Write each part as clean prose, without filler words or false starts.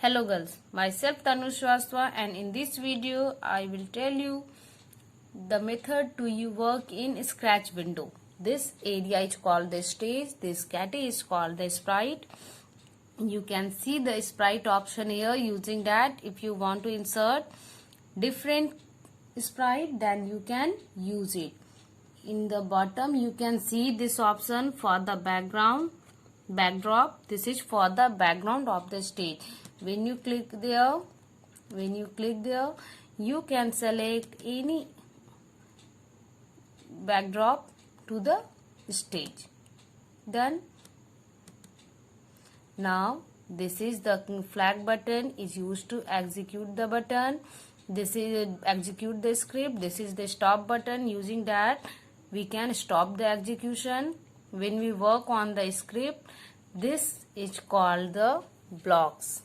Hello girls, myself Tanu Shrivastava, and in this video I will tell you the method to you work in Scratch window. This area is called the stage, this category is called the sprite. You can see the sprite option here. Using that, if you want to insert different sprite, then you can use it. In the bottom you can see this option for the backdrop. This is for the background of the stage. When you click there, you can select any backdrop to the stage. Done. Now this is the flag button is used to execute the button. This is execute the script. This is the stop button. Using that we can stop the execution when we work on the script. This is called the blocks.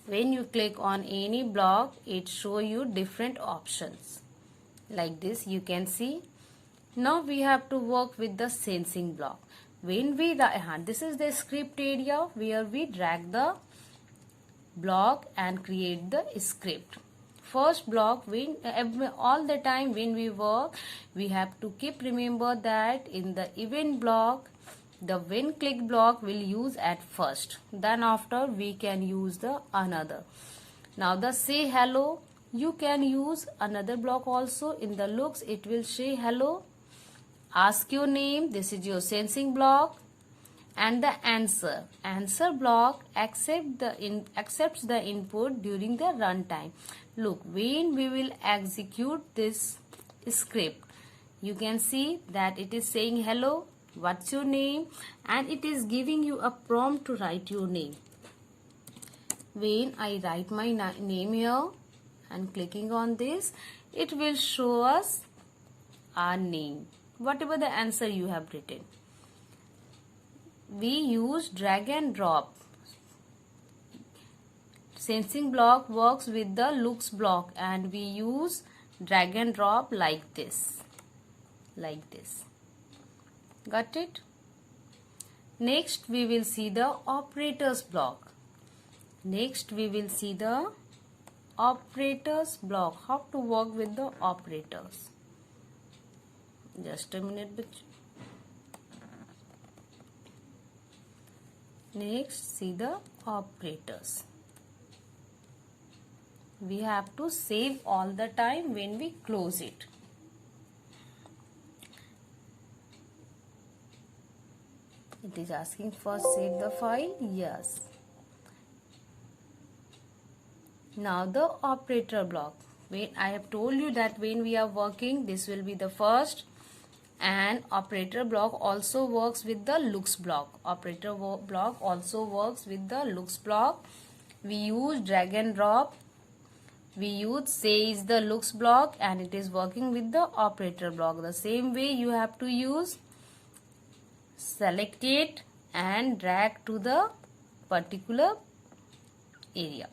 When you click on any block, it show you different options. Like this you can see. Now we have to work with the sensing block. When we this is the script area where we drag the block and create the script. First block, when all the time when we work, we have to keep remember that in the event block, the when click block will use at first, then after we can use the another. Now the say hello, you can use another block also. In the looks it will say hello. Ask your name, this is your sensing block. And the answer block accepts the input during the runtime. Look, when we will execute this script, you can see that it is saying hello, what's your name, and it is giving you a prompt to write your name. When I write my name here and clicking on this, it will show us our name, whatever the answer you have written. We use drag and drop. Sensing block works with the looks block, and we use drag and drop like this. Got it? Next we will see the operators block. How to work with the operators. Just a minute, bitch. Next, see the operators. We have to save all the time when we close it. It is asking for save the file. Yes. Now the operator block. When I have told you that when we are working, this will be the first. And operator block also works with the looks block. We use drag and drop. We use say is the looks block, and it is working with the operator block. The same way you have to use select it and drag to the particular area.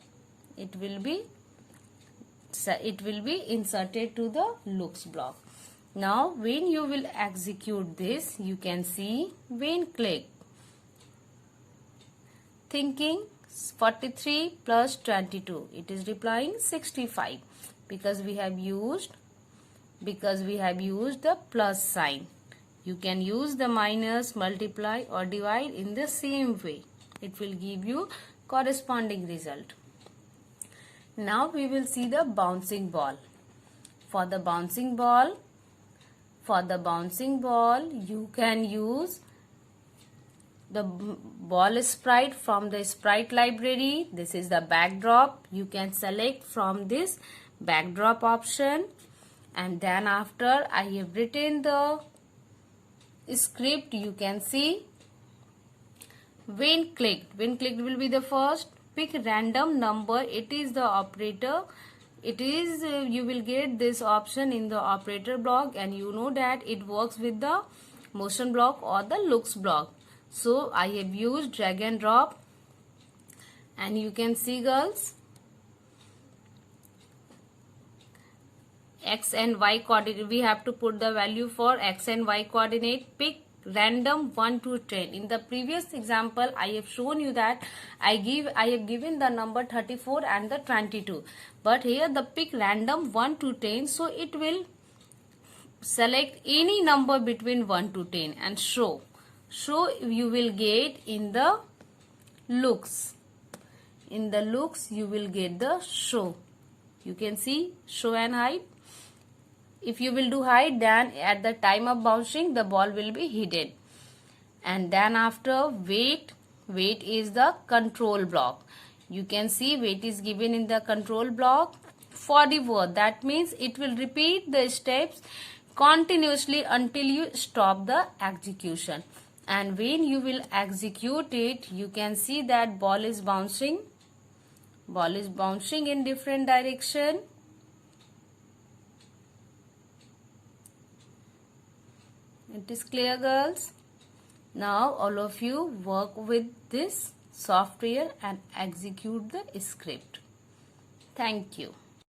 It will be inserted to the looks block. Now when you will execute this, you can see when click thinking 43 plus 22, it is replying 65 because we have used the plus sign. You can use the minus, multiply or divide in the same way. It will give you corresponding result. Now we will see the bouncing ball. For the bouncing ball, you can use the ball sprite from the sprite library. This is the backdrop. You can select from this backdrop option, and then after I have written the script, you can see when clicked will be the first. Pick random number. It is the operator. It is you will get this option in the operator block, and you know that it works with the motion block or the looks block. So I have used drag and drop, and you can see girls, x and y coordinate. We have to put the value for x and y coordinate. Pick random 1 to 10. In the previous example, I have shown you that I have given the number 34 and the 22. But here the pick random 1 to 10, so it will select any number between 1 to 10 and show. So you will get in the looks. In the looks you will get the show. You can see show and hide. If you will do hide, then at the time of bouncing the ball will be hidden. And then after wait is the control block. You can see wait is given in the control block for the word. That means it will repeat the steps continuously until you stop the execution. And when you will execute it, you can see that ball is bouncing. Ball is bouncing in different direction. It is clear, girls? Now all of you work with this software and execute the script. Thank you.